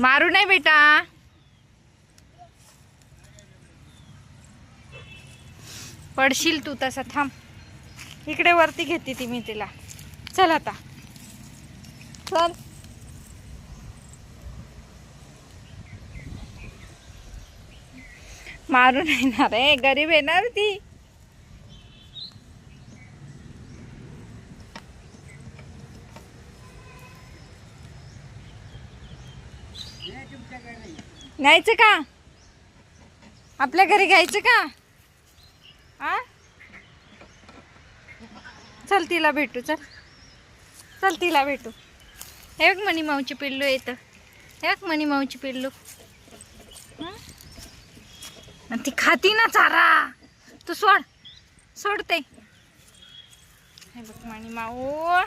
मारू नाही बेटा. पडशील तू तसा. थांब, इकडे वरती घेते ती मी तिला. चल आता चल. मारू नाही ना रे, गरीब येणार ती. न्यायचं का? आपल्या घरी घ्यायचं का? आ चल तिला भेटू. चल चल तिला भेटू. हे बघ मनी माऊची पिल्लू येतं. हे बघ मनी माऊची पिल्लू. ती खाती ना चारा. तू सोड, सोडते. हे बघ मनी माऊ.